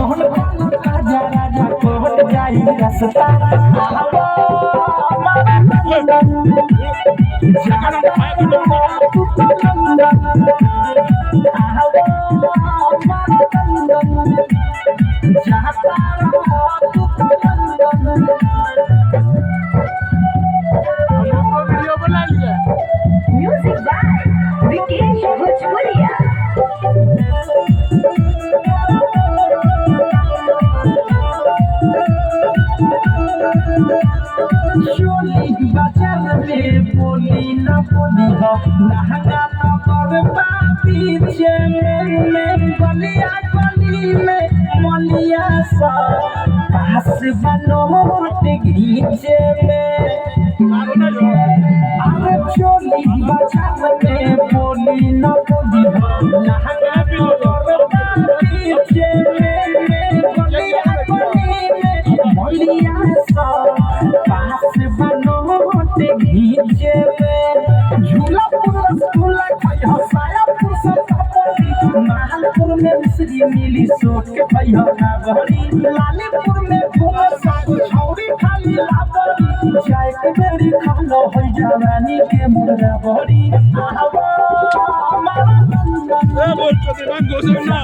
कौन कौन राजा राजा कोट जाई रास्ता आवो Music by Vikesh Bhojpuria. चोली बाजार में बोली न बोली हो लहंगा न करबा पीछे में गलिया गली में मलिया सा पास बनोट घीचे में अरे चोली बाजार में बोली न बोली हो लहंगा न करबा पीछे में गलिया गली में मलिया सा पास बनोट घीचे में झूलापुर रसगुल्ला खाई हो सायापुर सतापुरी मालपुर में मिश्री मिली सोट के खाई हो नागरी लालीपुर में घूम सागु छौरी खाली लाबरी चाय के बेरी खालो हो जवानी के मुर्गा बड़ी आवो हमारा गंगा बोल तो दिमाग घोषणा